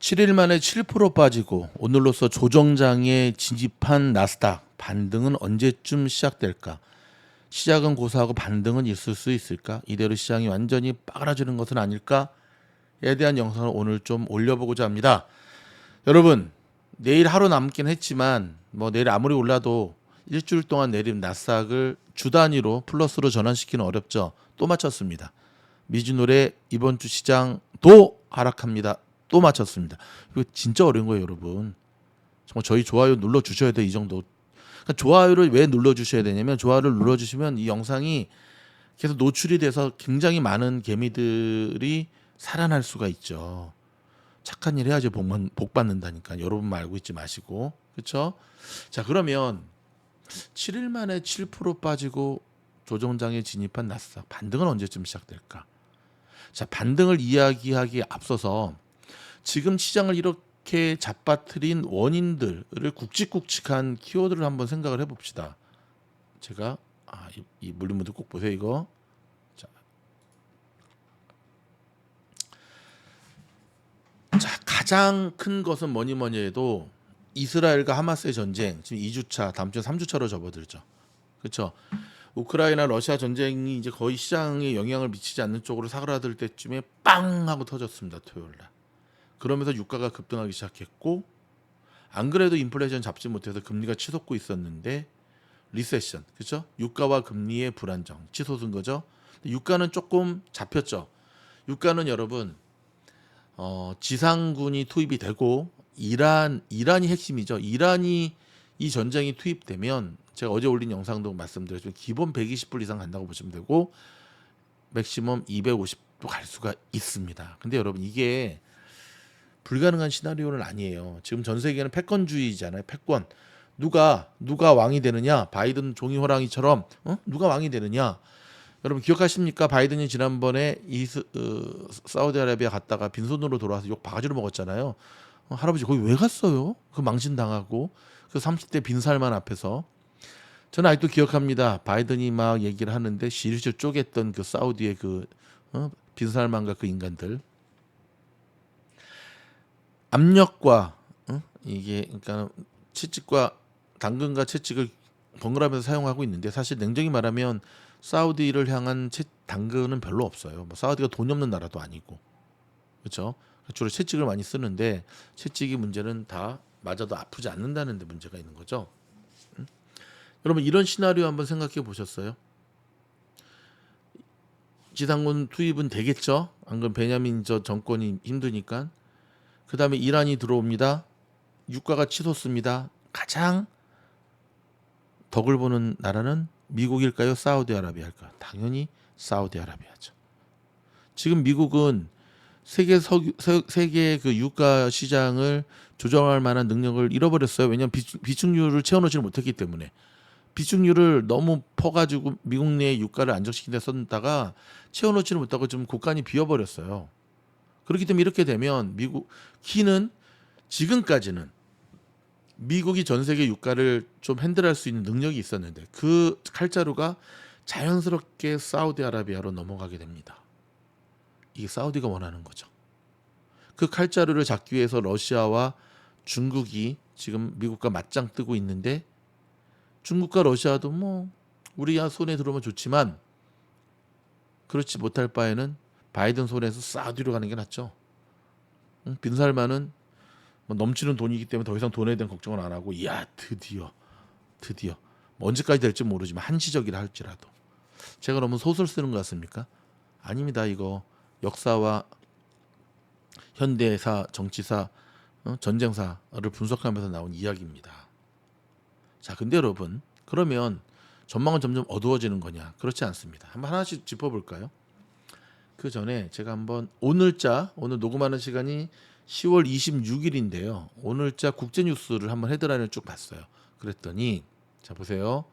7일 만에 7% 빠지고 오늘로써 조정장에 진입한 나스닥 반등은 언제쯤 시작될까? 시작은 고사하고 반등은 있을 수 있을까? 이대로 시장이 완전히 빠그라지는 것은 아닐까?에 대한 영상을 오늘 좀 올려보고자 합니다. 여러분, 내일 하루 남긴 했지만 뭐 내일 아무리 올라도 일주일 동안 내린 나스닥을 주 단위로 플러스로 전환시키는 어렵죠. 또 마쳤습니다. 미주노래 이번 주 시장도 하락합니다. 또 마쳤습니다. 이거 진짜 어려운 거예요, 여러분. 정말 저희 좋아요 눌러 주셔야 돼, 이 정도. 그러니까 좋아요를 왜 눌러 주셔야 되냐면 복를 눌러 주시면 이 영상이 계속 노출이 돼서 굉장히 많은 개미들이 살아날 수가 있죠. 착한 일 해야지 복 받는다니까. 여러분만 알고 있지 마시고. 그렇죠? 자, 그러면 7일 만에 7% 빠지고 조정장에 진입한 나스닥 반등은 언제쯤 시작될까? 자, 반등을 이야기하기에 앞서서 지금 시장을 이렇게 잡아뜨린 원인들을 굵직굵직한 키워드를 한번 생각을 해봅시다. 제가 이 물리모드 꼭 보세요, 이거. 자, 가장 큰 것은 뭐니 해도 이스라엘과 하마스의 전쟁, 지금 2주차, 다음 주에 3주차로 접어들죠. 그렇죠? 우크라이나 러시아 전쟁이 이제 거의 시장에 영향을 미치지 않는 쪽으로 사그라들 때쯤에 빵 하고 터졌습니다. 토요일 날. 그러면서 유가가 급등하기 시작했고, 안 그래도 인플레이션 잡지 못해서 금리가 치솟고 있었는데 리세션, 그렇죠? 유가와 금리의 불안정 치솟은 거죠. 유가는 조금 잡혔죠. 유가는 여러분 지상군이 투입이 되고 이란이 핵심이죠. 이란이 이 전쟁이 투입되면 제가 어제 올린 영상도 말씀드렸지만 기본 120불 이상 간다고 보시면 되고 맥시멈 250도 갈 수가 있습니다. 근데 여러분 이게 불가능한 시나리오는 아니에요. 지금 전 세계는 패권주의잖아요. 패권. 누가 왕이 되느냐? 바이든 종이 호랑이처럼 누가 왕이 되느냐? 여러분 기억하십니까? 바이든이 지난번에 사우디아라비아 갔다가 빈손으로 돌아와서 욕 바가지로 먹었잖아요. 할아버지 거기 왜 갔어요? 그 망신 당하고 그 30대 빈살만 앞에서 저는 아직도 기억합니다. 바이든이 막 얘기를 하는데 실실 쪼갰던 그 사우디의 그 빈살만과 그 인간들 압력과 이게 그러니까 채찍과 당근과 채찍을 번갈아가면서 사용하고 있는데 사실 냉정히 말하면 사우디를 향한 당근은 별로 없어요. 뭐 사우디가 돈이 없는 나라도 아니고 그렇죠. 주로 채찍을 많이 쓰는데 채찍이 문제는 다 맞아도 아프지 않는다는 데 문제가 있는 거죠. 여러분 이런 시나리오 한번 생각해 보셨어요? 지상군 투입은 되겠죠. 안 그럼 베냐민 저 정권이 힘드니까. 그 다음에 이란이 들어옵니다. 유가가 치솟습니다. 가장 덕을 보는 나라는 미국일까요? 사우디아라비아일까요? 당연히 사우디아라비아죠. 지금 미국은 세계 그 유가 시장을 조정할 만한 능력을 잃어버렸어요. 왜냐하면 비축률을 채워놓지를 못했기 때문에. 비축률을 너무 퍼가지고 미국 내 유가를 안정시킨 데 썼다가 채워놓지를 못하고 좀 곳간이 비어버렸어요. 그렇기 때문에 이렇게 되면 키는 지금까지는 미국이 전 세계 유가를 좀 핸들할 수 있는 능력이 있었는데 그 칼자루가 자연스럽게 사우디아라비아로 넘어가게 됩니다. 이게 사우디가 원하는 거죠. 그 칼자루를 잡기 위해서 러시아와 중국이 지금 미국과 맞짱 뜨고 있는데 중국과 러시아도 뭐 우리야 손에 들어오면 좋지만 그렇지 못할 바에는 바이든 손에서 사우디로 가는 게 낫죠. 빈살만은 뭐 넘치는 돈이기 때문에 더 이상 돈에 대한 걱정을 안 하고 이야 드디어 뭐 언제까지 될지 모르지만 한시적이라 할지라도 제가 너무 소설 쓰는 것 같습니까? 아닙니다. 이거 역사와 현대사, 정치사, 전쟁사를 분석하면서 나온 이야기입니다. 자, 근데 여러분 그러면 전망은 점점 어두워지는 거냐? 그렇지 않습니다. 한번 하나씩 짚어볼까요? 그 전에 제가 한번 오늘 녹음하는 시간이 10월 26일인데요. 오늘자 국제뉴스를 한번 헤드라인을 쭉 봤어요. 그랬더니 자 보세요.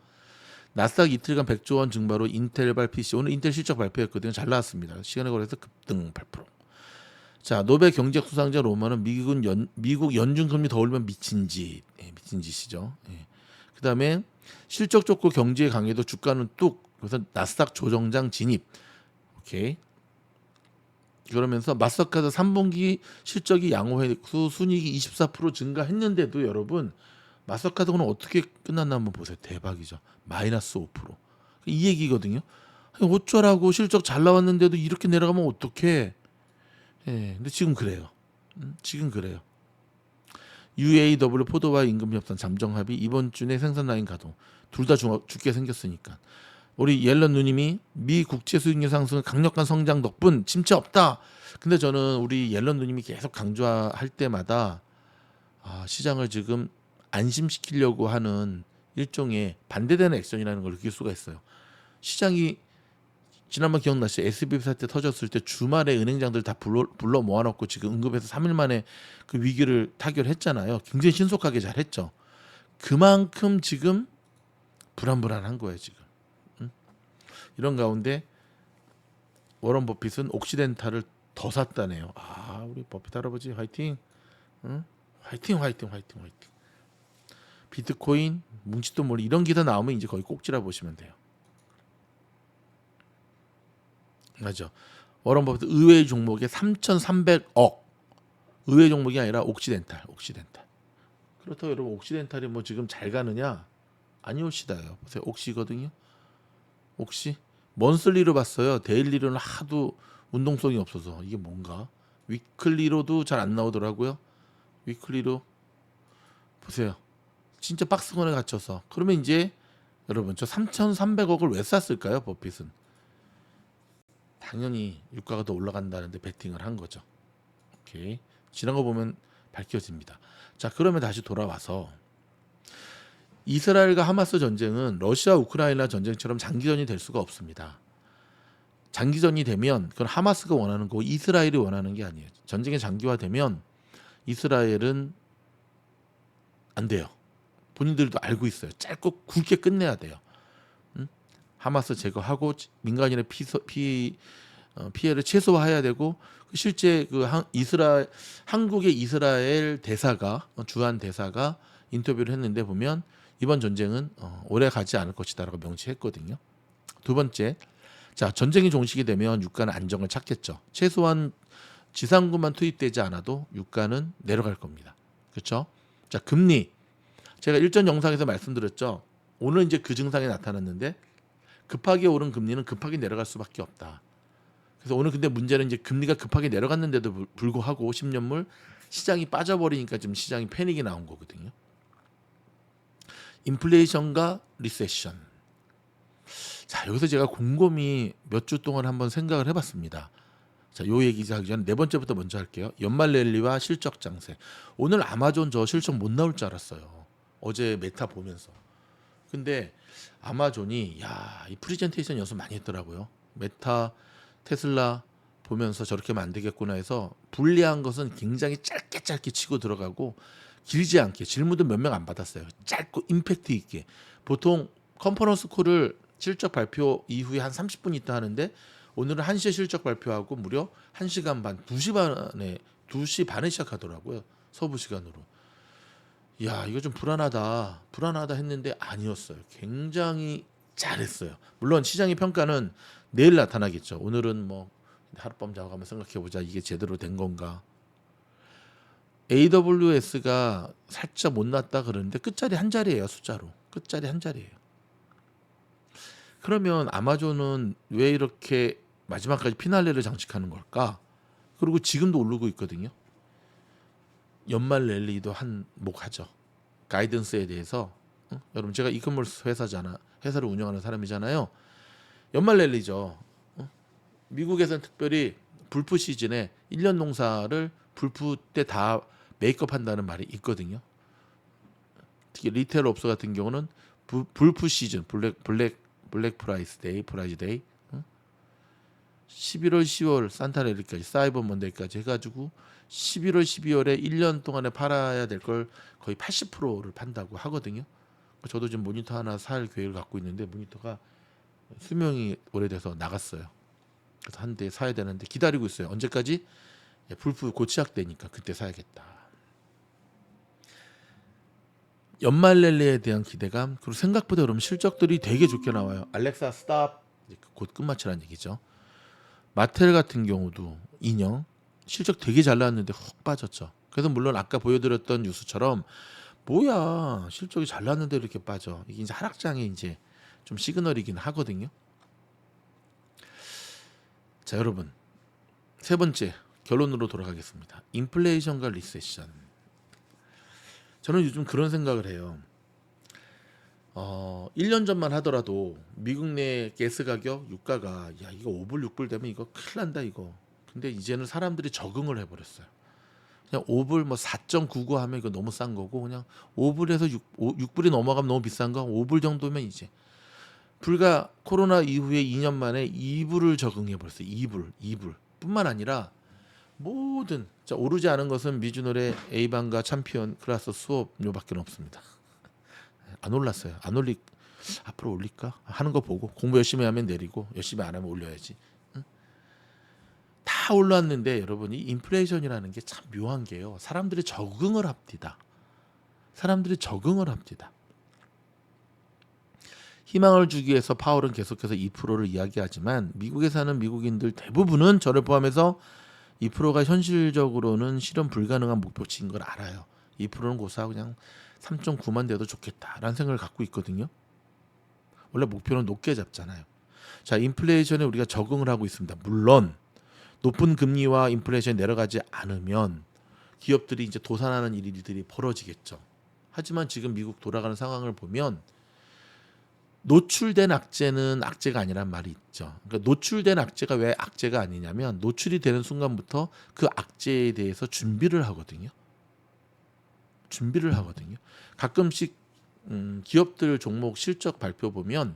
나스닥 이틀간 100조 원 증가로 인텔발 PC 오늘 인텔 실적 발표했거든요. 잘 나왔습니다. 시간에 걸려서 급등 8%. 자 노벨 경제학 수상자 로마는 미국 연준금리 더 올리면 미친 짓이죠. 예. 그다음에 실적 좋고 경제 강해도 주가는 뚝. 그래서 나스닥 조정장 진입. 오케이. 그러면서 마스터카드 3분기 실적이 양호해서 순이익이 24% 증가했는데도 여러분 마스터카드는 어떻게 끝났나 한번 보세요. 대박이죠. 마이너스 5%. 이 얘기거든요. 아니, 어쩌라고 실적 잘 나왔는데도 이렇게 내려가면 어떡해. 예, 근데 지금 그래요. 지금 그래요. UAW 포도와 임금 협상 잠정 합의 이번 주 내 생산 라인 가동 둘 다 죽게 생겼으니까 우리 옐런 누님이 미 국채 수익률 상승은 강력한 성장 덕분 침체 없다. 근데 저는 우리 옐런 누님이 계속 강조할 때마다 시장을 지금 안심시키려고 하는 일종의 반대되는 액션이라는 걸 느낄 수가 있어요. 시장이 지난번 기억나시죠? SBB 사태 터졌을 때 주말에 은행장들 다 불러 모아놓고 지금 응급해서 3일 만에 그 위기를 타결했잖아요. 굉장히 신속하게 잘했죠. 그만큼 지금 불안한 거예요 지금. 이런 가운데 워런 버핏은 옥시덴탈을 더 샀다네요. 우리 버핏 할아버지 화이팅. 화이팅. 비트코인, 뭉치돈 몰이 이런 기사 나오면 이제 거의 꼭지라 보시면 돼요. 맞죠. 워런 버핏 의외의 종목에 3,300억. 의외의 종목이 아니라 옥시덴탈. 그렇다고 여러분 옥시덴탈이 뭐 지금 잘 가느냐? 아니오시다요. 보세요. 옥시거든요. 옥시 먼슬리로 봤어요. 데일리로는 하도 운동성이 없어서 이게 뭔가. 위클리로도 잘 안 나오더라고요. 위클리로 보세요. 진짜 박스권에 갇혀서. 그러면 이제 여러분 저 3,300억을 왜 샀을까요? 버핏은. 당연히 유가가 더 올라간다는데 베팅을 한 거죠. 오케이. 지난 거 보면 밝혀집니다. 자, 그러면 다시 돌아와서 이스라엘과 하마스 전쟁은 러시아 우크라이나 전쟁처럼 장기전이 될 수가 없습니다. 장기전이 되면 그건 하마스가 원하는 거고 이스라엘이 원하는 게 아니에요. 전쟁이 장기화되면 이스라엘은 안 돼요. 본인들도 알고 있어요. 짧고 굵게 끝내야 돼요. 하마스 제거하고 민간인의 피해를 최소화해야 되고 실제 그 한국의 이스라엘 대사가 주한 대사가 인터뷰를 했는데 보면 이번 전쟁은 오래 가지 않을 것이다라고 명시했거든요. 두 번째, 자 전쟁이 종식이 되면 유가는 안정을 찾겠죠. 최소한 지상군만 투입되지 않아도 유가는 내려갈 겁니다. 그렇죠? 자 금리, 제가 일전 영상에서 말씀드렸죠. 오늘 이제 그 증상이 나타났는데 급하게 오른 금리는 급하게 내려갈 수밖에 없다. 그래서 오늘 근데 문제는 이제 금리가 급하게 내려갔는데도 불구하고 10년물 시장이 빠져버리니까 지금 시장이 패닉이 나온 거거든요. 인플레이션과 리세션. 자 여기서 제가 곰곰이 몇 주 동안 한번 생각을 해봤습니다. 자, 요 얘기 하기 전에 네 번째부터 먼저 할게요. 연말 랠리와 실적 장세. 오늘 아마존 저 실적 못 나올 줄 알았어요. 어제 메타 보면서. 근데 아마존이 이 프리젠테이션 연습 많이 했더라고요. 메타, 테슬라 보면서 저렇게 하면 안 되겠구나 해서 불리한 것은 굉장히 짧게 치고 들어가고 길지 않게 질문도 몇 명 안 받았어요. 짧고 임팩트 있게. 보통 컨퍼런스 콜을 실적 발표 이후에 한 30분 있다 하는데 오늘은 1시에 실적 발표하고 무려 1시간 반, 2시 반에 시작하더라고요. 서부 시간으로. 이거 좀 불안하다 했는데 아니었어요. 굉장히 잘했어요. 물론 시장의 평가는 내일 나타나겠죠. 오늘은 뭐 하룻밤 자고 한번 생각해보자. 이게 제대로 된 건가. AWS가 살짝 못 났다 그러는데 끝자리 한 자리예요. 숫자로. 끝자리 한 자리예요. 그러면 아마존은 왜 이렇게 마지막까지 피날레를 장식하는 걸까? 그리고 지금도 오르고 있거든요. 연말 랠리도 한몫하죠. 가이던스에 대해서 여러분 제가 이커머스 회사를 운영하는 사람이잖아요. 연말 랠리죠. 미국에서는 특별히 불프 시즌에 1년 농사를 불프 때 다 메이크업 한다는 말이 있거든요. 특히 리테일 업소 같은 경우는 불프 시즌 블랙 프라이즈 데이 11월 10월 산타 랠리까지 사이버 먼데이까지 해가지고 11월 12월에 1년 동안에 팔아야 될 걸 거의 80%를 판다고 하거든요. 저도 지금 모니터 하나 살 계획을 갖고 있는데 모니터가 수명이 오래돼서 나갔어요. 그래서 한 대 사야 되는데 기다리고 있어요. 언제까지? 불프 곧 시작되니까 그때 사야겠다. 연말 랠리에 대한 기대감, 그리고 생각보다 여러분 실적들이 되게 좋게 나와요. 알렉사 스탑, 곧 끝마치라는 얘기죠. 마텔 같은 경우도 인형 실적 되게 잘 나왔는데 훅 빠졌죠. 그래서 물론 아까 보여드렸던 뉴스처럼 뭐야 실적이 잘 나왔는데 이렇게 빠져. 이게 이제 하락장의 이제 좀 시그널이긴 하거든요. 자 여러분 세 번째 결론으로 돌아가겠습니다. 인플레이션과 리세션. 저는 요즘 그런 생각을 해요. 1년 전만 하더라도 미국 내 가스 가격, 유가가 야 이거 5불 6불 되면 이거 큰일 난다 이거. 근데 이제는 사람들이 적응을 해버렸어요. 그냥 5불 뭐 4.99 하면 이거 너무 싼 거고 그냥 5불에서 6불이 넘어가면 너무 비싼 거 5불 정도면 이제 불과 코로나 이후에 2년 만에 2불을 적응해 버렸어요. 2불 뿐만 아니라 모든 자, 오르지 않은 것은 미주노래 A반과 챔피언 클래스 수업료밖에 없습니다. 안 올랐어요. 안 올리 앞으로 올릴까 하는 거 보고 공부 열심히 하면 내리고 열심히 안 하면 올려야지. 응? 다 올랐는데 여러분 이 인플레이션이라는 게 참 묘한 게요. 사람들이 적응을 합니다. 사람들이 적응을 합니다. 희망을 주기 위해서 파월은 계속해서 2%를 이야기하지만 미국에 사는 미국인들 대부분은 저를 포함해서 2%가 현실적으로는 실현 불가능한 목표치인 걸 알아요. 2%는 고사 그냥 3.9만 돼도 좋겠다라는 생각을 갖고 있거든요. 원래 목표는 높게 잡잖아요. 자, 인플레이션에 우리가 적응을 하고 있습니다. 물론 높은 금리와 인플레이션이 내려가지 않으면 기업들이 이제 도산하는 일들이 벌어지겠죠. 하지만 지금 미국 돌아가는 상황을 보면 노출된 악재는 악재가 아니란 말이 있죠. 그러니까 노출된 악재가 왜 악재가 아니냐면 노출이 되는 순간부터 그 악재에 대해서 준비를 하거든요. 가끔씩 기업들 종목 실적 발표 보면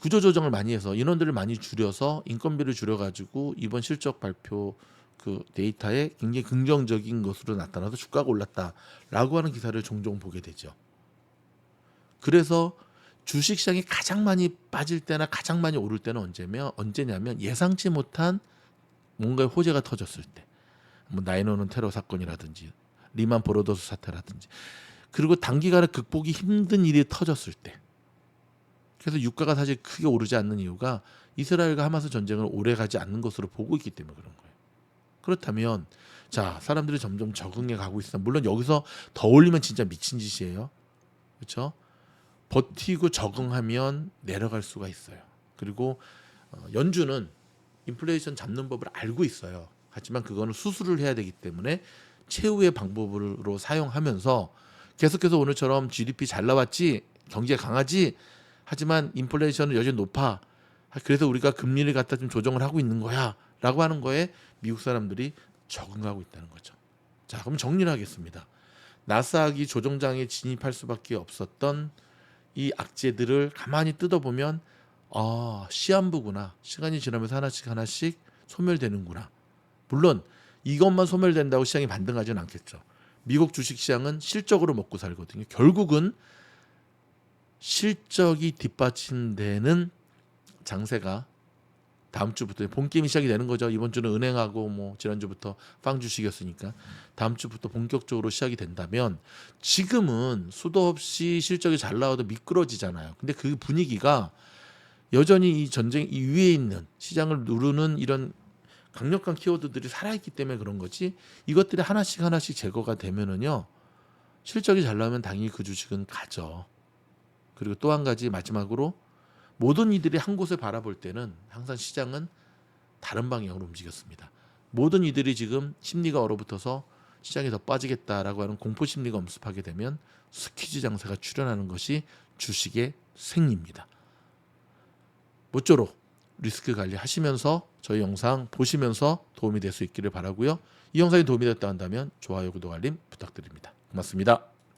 구조조정을 많이 해서 인원들을 많이 줄여서 인건비를 줄여가지고 이번 실적 발표 그 데이터에 굉장히 긍정적인 것으로 나타나서 주가가 올랐다라고 하는 기사를 종종 보게 되죠. 그래서 주식시장이 가장 많이 빠질 때나 가장 많이 오를 때는 언제냐면 예상치 못한 뭔가의 호재가 터졌을 때, 뭐 나인원은 테러 사건이라든지 리만 브로더스 사태라든지, 그리고 단기간에 극복이 힘든 일이 터졌을 때. 그래서 유가가 사실 크게 오르지 않는 이유가 이스라엘과 하마스 전쟁을 오래 가지 않는 것으로 보고 있기 때문에 그런 거예요. 그렇다면 자 사람들이 점점 적응해 가고 있습니다. 물론 여기서 더 올리면 진짜 미친 짓이에요. 그렇죠? 버티고 적응하면 내려갈 수가 있어요. 그리고 연준은 인플레이션 잡는 법을 알고 있어요. 하지만 그거는 수술을 해야 되기 때문에 최후의 방법으로 사용하면서 계속해서 오늘처럼 GDP 잘 나왔지, 경제 강하지, 하지만 인플레이션은 여전히 높아. 그래서 우리가 금리를 갖다 좀 조정을 하고 있는 거야 라고 하는 거에 미국 사람들이 적응하고 있다는 거죠. 자, 그럼 정리를 하겠습니다. 나스닥이 조정장에 진입할 수밖에 없었던 이 악재들을 가만히 뜯어보면 시한부구나. 시간이 지나면서 하나씩 소멸되는구나. 물론 이것만 소멸된다고 시장이 반등하지는 않겠죠. 미국 주식시장은 실적으로 먹고 살거든요. 결국은 실적이 뒷받침되는 장세가 다음 주부터 본게임이 시작이 되는 거죠. 이번 주는 은행하고 뭐 지난주부터 빵 주식이었으니까 다음 주부터 본격적으로 시작이 된다면 지금은 수도 없이 실적이 잘 나와도 미끄러지잖아요. 근데 그 분위기가 여전히 이 전쟁 이 위에 있는 시장을 누르는 이런 강력한 키워드들이 살아있기 때문에 그런 거지, 이것들이 하나씩 제거가 되면은요 실적이 잘 나오면 당연히 그 주식은 가죠. 그리고 또 한 가지 마지막으로 모든 이들이 한 곳을 바라볼 때는 항상 시장은 다른 방향으로 움직였습니다. 모든 이들이 지금 심리가 얼어붙어서 시장이 더 빠지겠다라고 하는 공포 심리가 엄습하게 되면 스퀴즈 장세가 출현하는 것이 주식의 생리입니다. 모쪼록 리스크 관리하시면서 저희 영상 보시면서 도움이 될 수 있기를 바라고요. 이 영상이 도움이 됐다 한다면 좋아요, 구독, 알림 부탁드립니다. 고맙습니다.